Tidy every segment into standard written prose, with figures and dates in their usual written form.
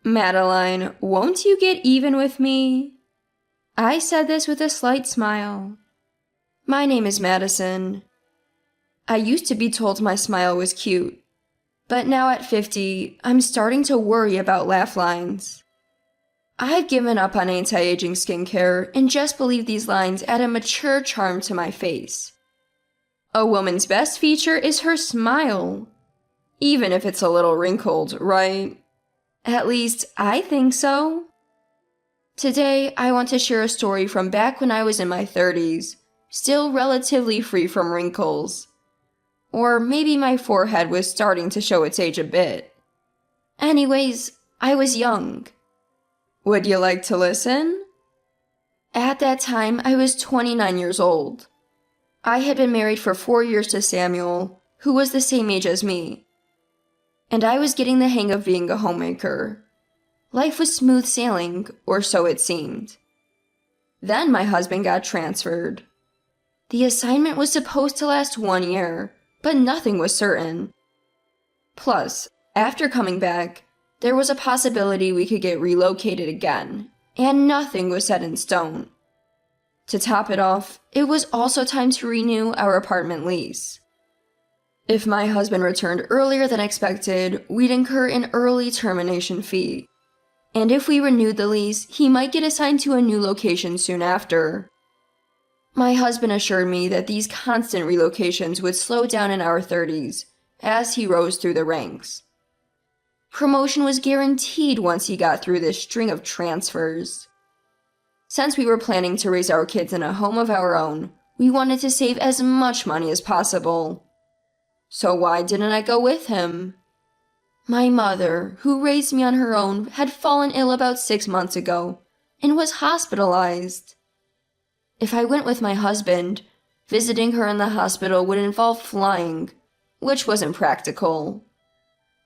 Madeline, won't you get even with me? I said this with a slight smile. My name is Madison. I used to be told my smile was cute, but now at 50, I'm starting to worry about laugh lines. I've given up on anti-aging skincare and just believe these lines add a mature charm to my face. A woman's best feature is her smile, even if it's a little wrinkled, right? At least, I think so. Today, I want to share a story from back when I was in my 30s, still relatively free from wrinkles. Or maybe my forehead was starting to show its age a bit. Anyways, I was young. Would you like to listen? At that time, I was 29 years old. I had been married for 4 years to Samuel, who was the same age as me. And I was getting the hang of being a homemaker. Life was smooth sailing, or so it seemed. Then my husband got transferred. The assignment was supposed to last 1 year, but nothing was certain. Plus, after coming back, there was a possibility we could get relocated again, and nothing was set in stone. To top it off, it was also time to renew our apartment lease. If my husband returned earlier than expected, we'd incur an early termination fee. And if we renewed the lease, he might get assigned to a new location soon after. My husband assured me that these constant relocations would slow down in our 30s, as he rose through the ranks. Promotion was guaranteed once he got through this string of transfers. Since we were planning to raise our kids in a home of our own, we wanted to save as much money as possible. So why didn't I go with him? My mother, who raised me on her own, had fallen ill about 6 months ago and was hospitalized. If I went with my husband, visiting her in the hospital would involve flying, which wasn't practical.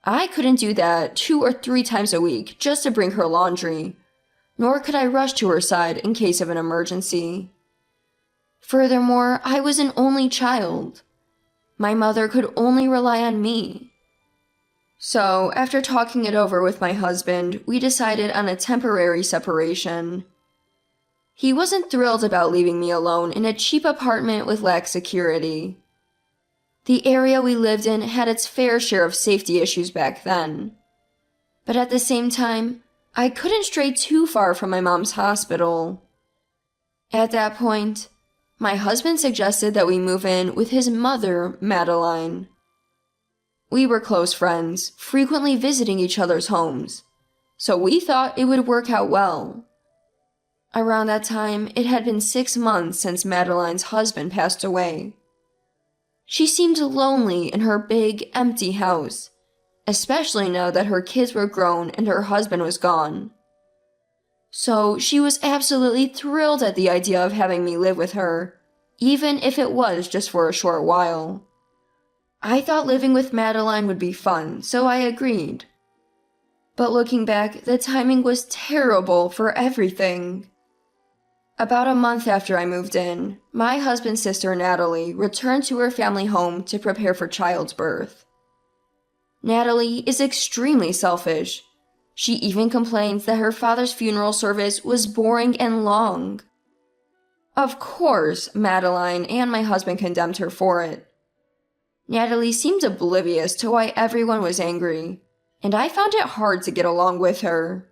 I couldn't do that 2 or 3 times a week just to bring her laundry, nor could I rush to her side in case of an emergency. Furthermore, I was an only child. My mother could only rely on me. So, after talking it over with my husband, we decided on a temporary separation. He wasn't thrilled about leaving me alone in a cheap apartment with lax security. The area we lived in had its fair share of safety issues back then. But at the same time, I couldn't stray too far from my mom's hospital. At that point, my husband suggested that we move in with his mother, Madeline. We were close friends, frequently visiting each other's homes, so we thought it would work out well. Around that time, it had been 6 months since Madeline's husband passed away. She seemed lonely in her big, empty house, especially now that her kids were grown and her husband was gone. So she was absolutely thrilled at the idea of having me live with her, even if it was just for a short while. I thought living with Madeline would be fun, so I agreed. But looking back, the timing was terrible for everything. About a month after I moved in, my husband's sister Natalie returned to her family home to prepare for childbirth. Natalie is extremely selfish. She even complains that her father's funeral service was boring and long. Of course, Madeline and my husband condemned her for it. Natalie seemed oblivious to why everyone was angry, and I found it hard to get along with her.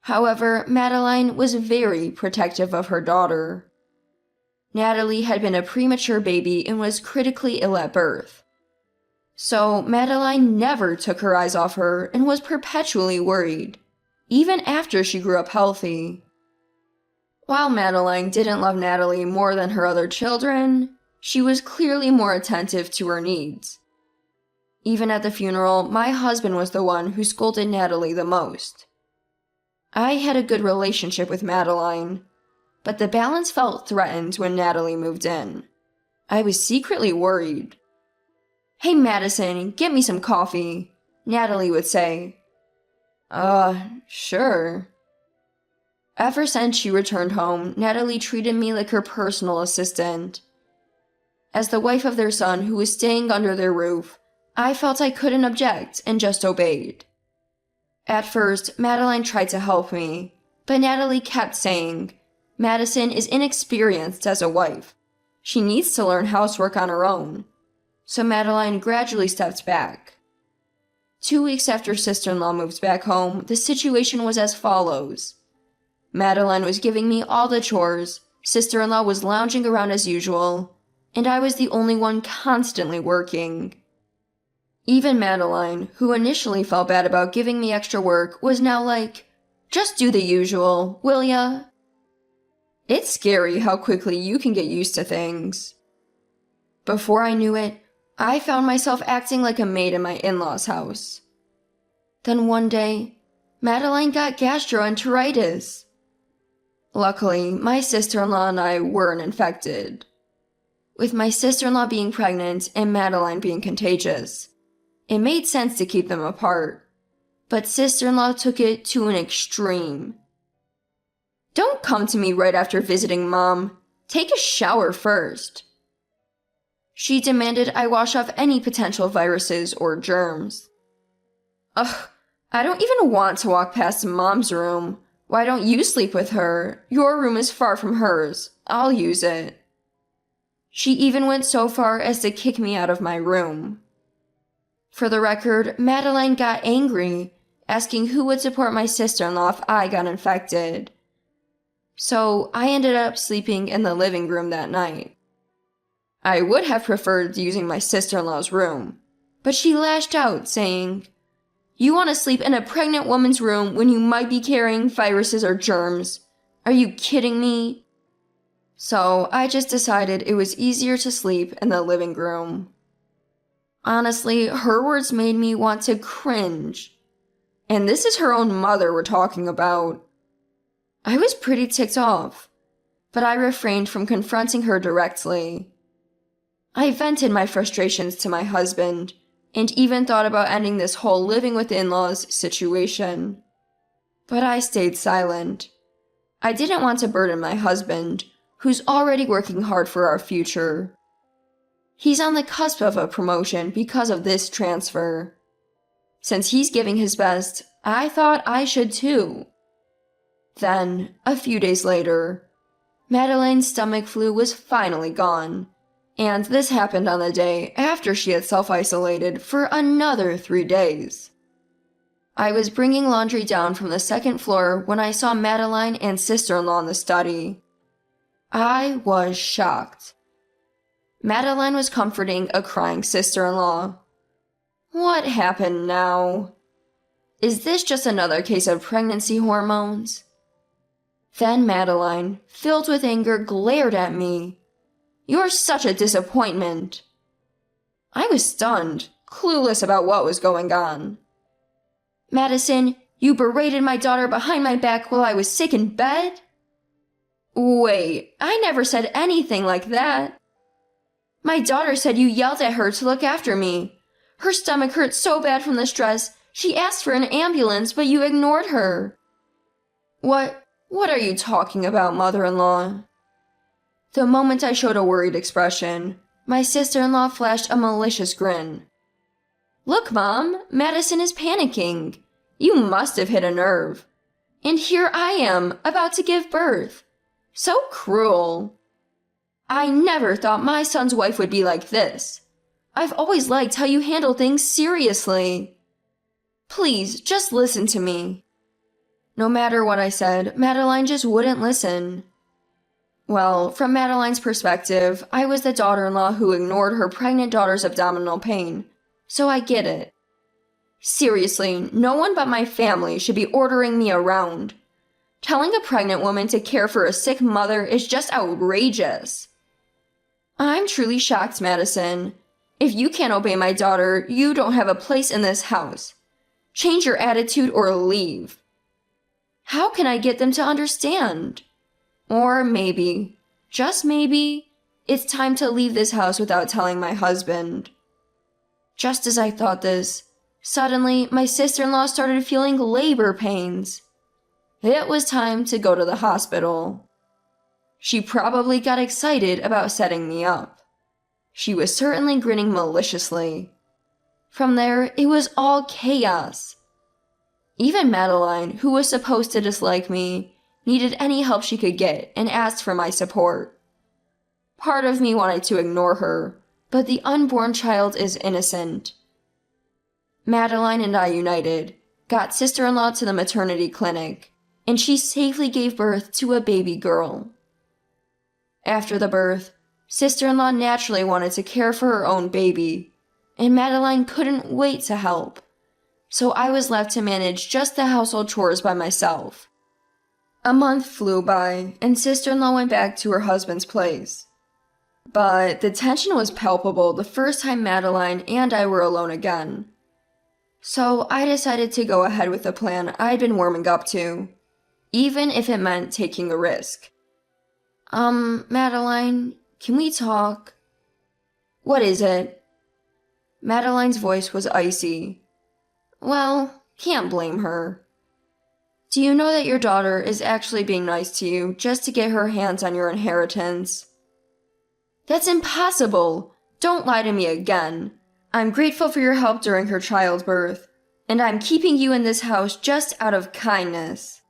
However, Madeline was very protective of her daughter. Natalie had been a premature baby and was critically ill at birth. So Madeline never took her eyes off her and was perpetually worried, even after she grew up healthy. While Madeline didn't love Natalie more than her other children, she was clearly more attentive to her needs. Even at the funeral, my husband was the one who scolded Natalie the most. I had a good relationship with Madeline, but the balance felt threatened when Natalie moved in. I was secretly worried. "Hey Madison, get me some coffee," Natalie would say. Sure. Ever since she returned home, Natalie treated me like her personal assistant. As the wife of their son who was staying under their roof, I felt I couldn't object and just obeyed. At first, Madeline tried to help me, but Natalie kept saying, Madison is inexperienced as a wife. She needs to learn housework on her own. So Madeline gradually stepped back. 2 weeks after sister-in-law moved back home, the situation was as follows. Madeline was giving me all the chores, sister-in-law was lounging around as usual, and I was the only one constantly working. Even Madeline, who initially felt bad about giving me extra work, was now like, just do the usual, will ya? It's scary how quickly you can get used to things. Before I knew it, I found myself acting like a maid in my in-laws' house. Then one day, Madeline got gastroenteritis. Luckily, my sister-in-law and I weren't infected. With my sister-in-law being pregnant and Madeline being contagious, it made sense to keep them apart. But sister-in-law took it to an extreme. Don't come to me right after visiting Mom. Take a shower first. She demanded I wash off any potential viruses or germs. Ugh, I don't even want to walk past Mom's room. Why don't you sleep with her? Your room is far from hers. I'll use it. She even went so far as to kick me out of my room. For the record, Madeline got angry, asking who would support my sister-in-law if I got infected. So I ended up sleeping in the living room that night. I would have preferred using my sister-in-law's room, but she lashed out, saying, You want to sleep in a pregnant woman's room when you might be carrying viruses or germs? Are you kidding me? So I just decided it was easier to sleep in the living room. Honestly, her words made me want to cringe. And this is her own mother we're talking about. I was pretty ticked off, but I refrained from confronting her directly. I vented my frustrations to my husband, and even thought about ending this whole living with in-laws situation. But I stayed silent. I didn't want to burden my husband, who's already working hard for our future. He's on the cusp of a promotion because of this transfer. Since he's giving his best, I thought I should too. Then, a few days later, Madeline's stomach flu was finally gone, and this happened on the day after she had self-isolated for another 3 days. I was bringing laundry down from the second floor when I saw Madeline and sister-in-law in the study. I was shocked. Madeline was comforting a crying sister-in-law. What happened now? Is this just another case of pregnancy hormones? Then Madeline, filled with anger, glared at me. You're such a disappointment. I was stunned, clueless about what was going on. Madison, you berated my daughter behind my back while I was sick in bed? Wait, I never said anything like that. My daughter said you yelled at her to look after me. Her stomach hurt so bad from the stress, she asked for an ambulance, but you ignored her. What are you talking about, mother-in-law? The moment I showed a worried expression, my sister-in-law flashed a malicious grin. Look, Mom, Madison is panicking. You must have hit a nerve. And here I am, about to give birth. So cruel. I never thought my son's wife would be like this. I've always liked how you handle things seriously. Please, just listen to me. No matter what I said, Madeline just wouldn't listen. Well, from Madeline's perspective, I was the daughter-in-law who ignored her pregnant daughter's abdominal pain, so I get it. Seriously, no one but my family should be ordering me around. Telling a pregnant woman to care for a sick mother is just outrageous. I'm truly shocked, Madison. If you can't obey my daughter, you don't have a place in this house. Change your attitude or leave. How can I get them to understand? Or maybe, just maybe, it's time to leave this house without telling my husband. Just as I thought this, suddenly my sister-in-law started feeling labor pains. It was time to go to the hospital. She probably got excited about setting me up. She was certainly grinning maliciously. From there, it was all chaos. Even Madeline, who was supposed to dislike me, needed any help she could get and asked for my support. Part of me wanted to ignore her, but the unborn child is innocent. Madeline and I united, got sister-in-law to the maternity clinic, and she safely gave birth to a baby girl. After the birth, sister-in-law naturally wanted to care for her own baby, and Madeline couldn't wait to help, so I was left to manage just the household chores by myself. A month flew by, and sister-in-law went back to her husband's place. But the tension was palpable the first time Madeline and I were alone again. So I decided to go ahead with the plan I'd been warming up to, even if it meant taking a risk. Madeline, can we talk? What is it? Madeline's voice was icy. Well, can't blame her. Do you know that your daughter is actually being nice to you just to get her hands on your inheritance? That's impossible! Don't lie to me again. I'm grateful for your help during her childbirth, and I'm keeping you in this house just out of kindness.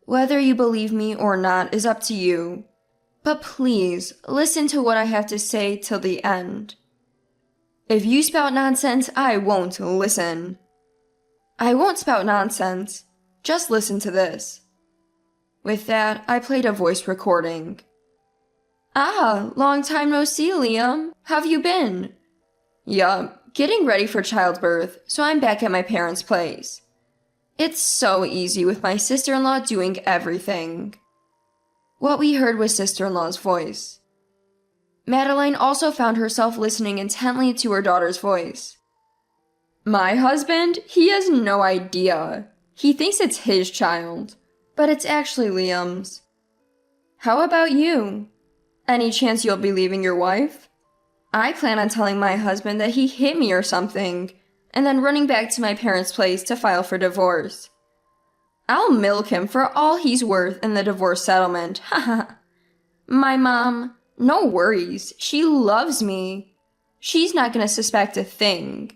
Whether you believe me or not is up to you, but please listen to what I have to say till the end. If you spout nonsense, I won't listen. I won't spout nonsense. Just listen to this. With that, I played a voice recording. Ah, long time no see, Liam. How've you been? Yup, getting ready for childbirth, so I'm back at my parents' place. It's so easy with my sister-in-law doing everything. What we heard was sister-in-law's voice. Madeline also found herself listening intently to her daughter's voice. My husband? He has no idea. He thinks it's his child, but it's actually Liam's. How about you? Any chance you'll be leaving your wife? I plan on telling my husband that he hit me or something, and then running back to my parents' place to file for divorce. I'll milk him for all he's worth in the divorce settlement, haha. My mom, no worries, she loves me. She's not gonna suspect a thing.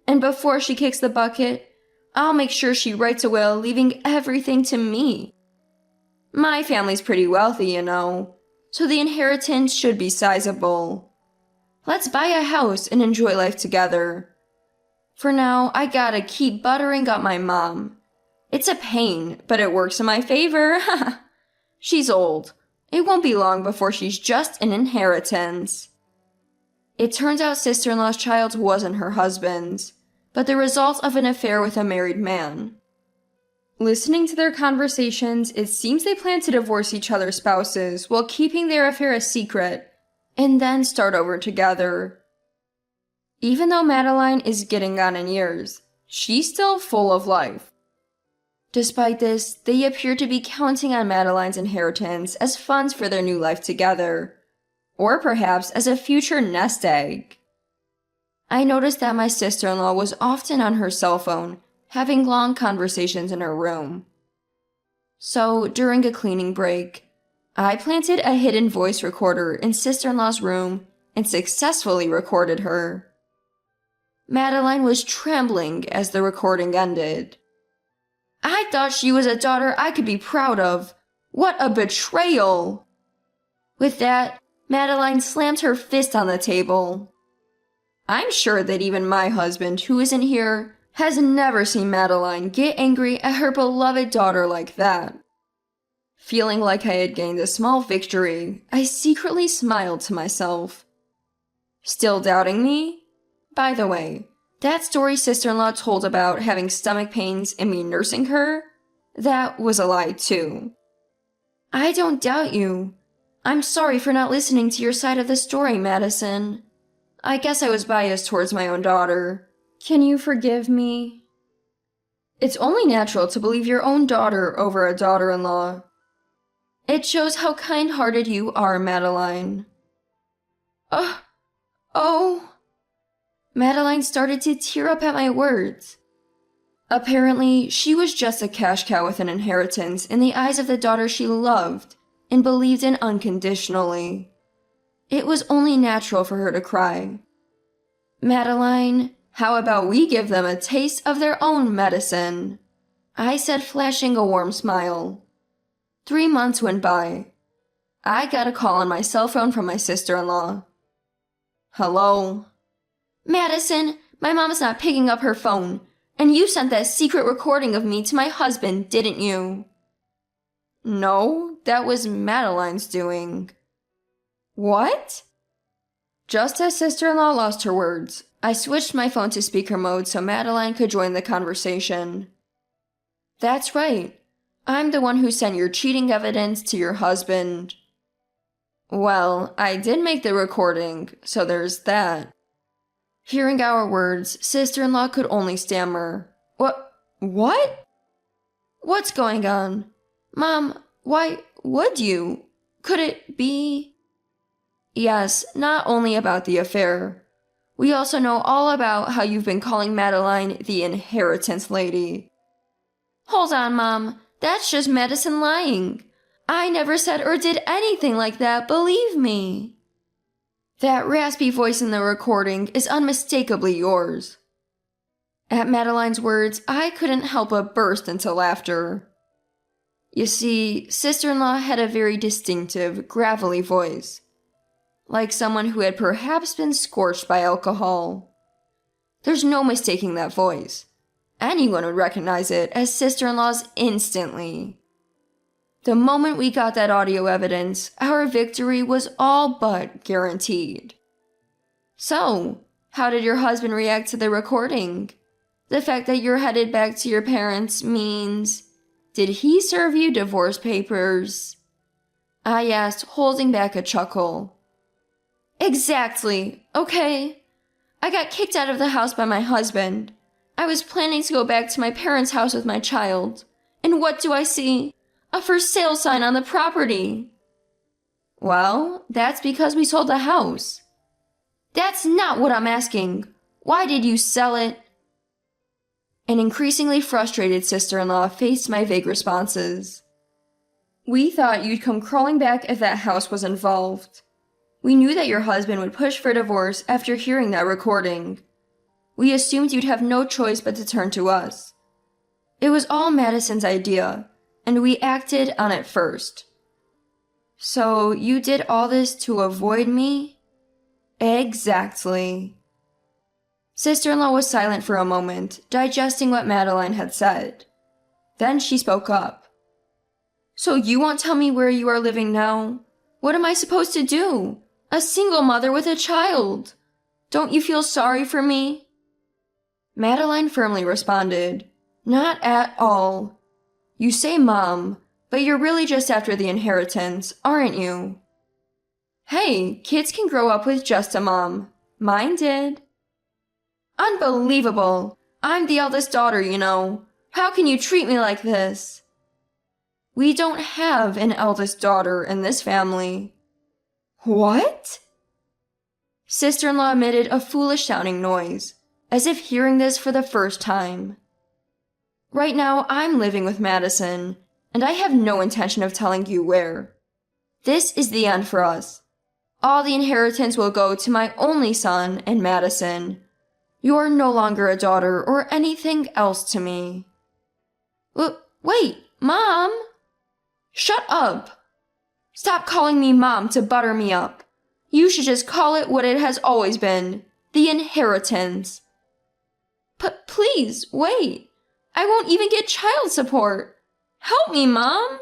And before she kicks the bucket, I'll make sure she writes a will leaving everything to me. My family's pretty wealthy, you know, so the inheritance should be sizable. Let's buy a house and enjoy life together. For now, I gotta keep buttering up my mom. It's a pain, but it works in my favor. She's old. It won't be long before she's just an inheritance. It turns out sister-in-law's child wasn't her husband's, but the result of an affair with a married man. Listening to their conversations, it seems they plan to divorce each other's spouses while keeping their affair a secret, and then start over together. Even though Madeline is getting on in years, she's still full of life. Despite this, they appear to be counting on Madeline's inheritance as funds for their new life together, or perhaps as a future nest egg. I noticed that my sister-in-law was often on her cell phone, having long conversations in her room. So, during a cleaning break, I planted a hidden voice recorder in sister-in-law's room and successfully recorded her. Madeline was trembling as the recording ended. I thought she was a daughter I could be proud of. What a betrayal! With that, Madeline slammed her fist on the table. I'm sure that even my husband, who isn't here, has never seen Madeline get angry at her beloved daughter like that. Feeling like I had gained a small victory, I secretly smiled to myself. Still doubting me? By the way, that story sister-in-law told about having stomach pains and me nursing her, that was a lie too. I don't doubt you. I'm sorry for not listening to your side of the story, Madison. I guess I was biased towards my own daughter. Can you forgive me? It's only natural to believe your own daughter over a daughter-in-law. It shows how kind-hearted you are, Madeline. Oh. Madeline started to tear up at my words. Apparently, she was just a cash cow with an inheritance in the eyes of the daughter she loved and believed in unconditionally. It was only natural for her to cry. Madeline, how about we give them a taste of their own medicine? I said, flashing a warm smile. 3 months went by. I got a call on my cell phone from my sister-in-law. Hello? Madison, my mom's not picking up her phone, and you sent that secret recording of me to my husband, didn't you? No, that was Madeline's doing. What? Just as sister-in-law lost her words, I switched my phone to speaker mode so Madeline could join the conversation. That's right. I'm the one who sent your cheating evidence to your husband. Well, I did make the recording, so there's that. Hearing our words, sister-in-law could only stammer. What? What's going on? Mom, why would you? Could it be? Yes, not only about the affair. We also know all about how you've been calling Madeline the inheritance lady. Hold on, Mom. That's just Madison lying. I never said or did anything like that, believe me. That raspy voice in the recording is unmistakably yours. At Madeline's words, I couldn't help but burst into laughter. You see, sister-in-law had a very distinctive, gravelly voice, like someone who had perhaps been scorched by alcohol. There's no mistaking that voice. Anyone would recognize it as sister-in-law's instantly. The moment we got that audio evidence, our victory was all but guaranteed. So, how did your husband react to the recording? The fact that you're headed back to your parents means... Did he serve you divorce papers? I asked, holding back a chuckle. Exactly, okay. I got kicked out of the house by my husband. I was planning to go back to my parents' house with my child. And what do I see? A for sale sign on the property. Well, that's because we sold the house. That's not what I'm asking. Why did you sell it? An increasingly frustrated sister-in-law faced my vague responses. We thought you'd come crawling back if that house was involved. We knew that your husband would push for divorce after hearing that recording. We assumed you'd have no choice but to turn to us. It was all Madison's idea, and we acted on it first. So you did all this to avoid me? Exactly. Sister-in-law was silent for a moment, digesting what Madeline had said. Then she spoke up. So you won't tell me where you are living now? What am I supposed to do? A single mother with a child. Don't you feel sorry for me? Madeline firmly responded, Not at all. You say Mom, but you're really just after the inheritance, aren't you? Hey, kids can grow up with just a mom. Mine did. Unbelievable! I'm the eldest daughter, you know. How can you treat me like this? We don't have an eldest daughter in this family. What? Sister-in-law emitted a foolish-sounding noise, as if hearing this for the first time. Right now, I'm living with Madison, and I have no intention of telling you where. This is the end for us. All the inheritance will go to my only son and Madison. You're no longer a daughter or anything else to me. Wait, Mom! Shut up! Stop calling me Mom to butter me up. You should just call it what it has always been, the inheritance. But please, wait. I won't even get child support. Help me, Mom!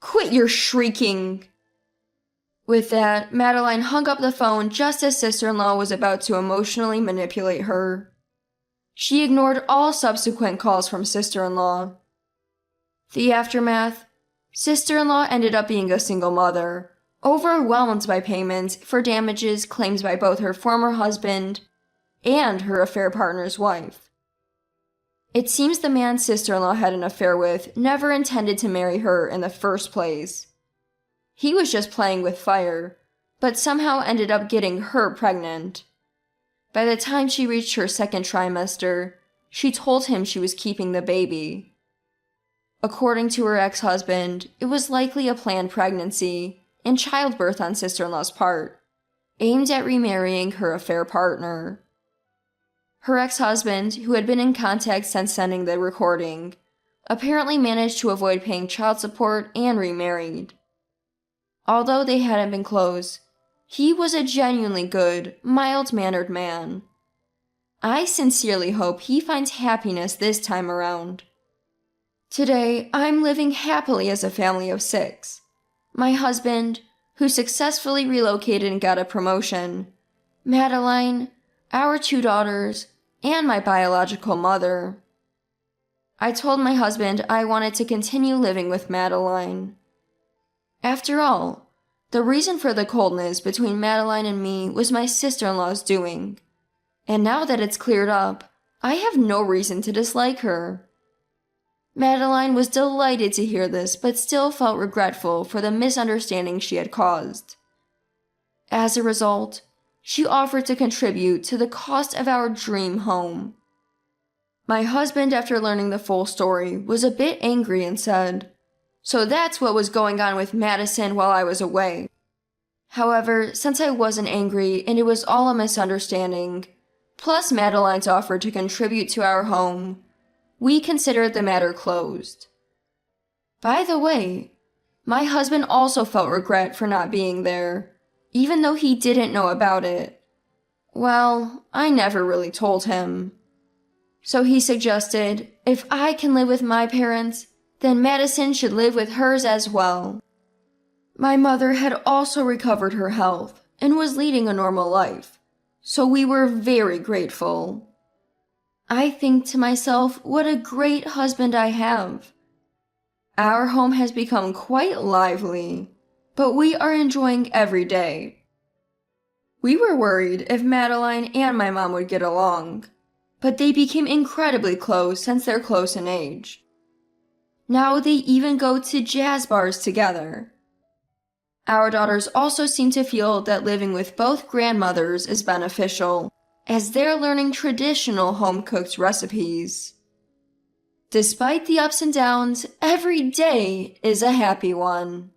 Quit your shrieking. With that, Madeline hung up the phone just as sister-in-law was about to emotionally manipulate her. She ignored all subsequent calls from sister-in-law. The aftermath: sister-in-law ended up being a single mother, overwhelmed by payments for damages claimed by both her former husband and her affair partner's wife. It seems the man sister-in-law had an affair with never intended to marry her in the first place. He was just playing with fire, but somehow ended up getting her pregnant. By the time she reached her second trimester, she told him she was keeping the baby. According to her ex-husband, it was likely a planned pregnancy and childbirth on sister-in-law's part, aimed at remarrying her affair partner. Her ex-husband, who had been in contact since sending the recording, apparently managed to avoid paying child support and remarried. Although they hadn't been close, he was a genuinely good, mild-mannered man. I sincerely hope he finds happiness this time around. Today, I'm living happily as a family of 6. My husband, who successfully relocated and got a promotion, Madeline, our 2 daughters, and my biological mother. I told my husband I wanted to continue living with Madeline. After all, the reason for the coldness between Madeline and me was my sister-in-law's doing. And now that it's cleared up, I have no reason to dislike her. Madeline was delighted to hear this, but still felt regretful for the misunderstanding she had caused. As a result, she offered to contribute to the cost of our dream home. My husband, after learning the full story, was a bit angry and said, "So that's what was going on with Madison while I was away." However, since I wasn't angry and it was all a misunderstanding, plus Madeline's offer to contribute to our home, we considered the matter closed. By the way, my husband also felt regret for not being there, even though he didn't know about it. Well, I never really told him. So he suggested, if I can live with my parents, then Madison should live with hers as well. My mother had also recovered her health and was leading a normal life, so we were very grateful. I think to myself, what a great husband I have. Our home has become quite lively, but we are enjoying every day. We were worried if Madeline and my mom would get along, but they became incredibly close since they're close in age. Now they even go to jazz bars together. Our daughters also seem to feel that living with both grandmothers is beneficial, as they're learning traditional home-cooked recipes. Despite the ups and downs, every day is a happy one.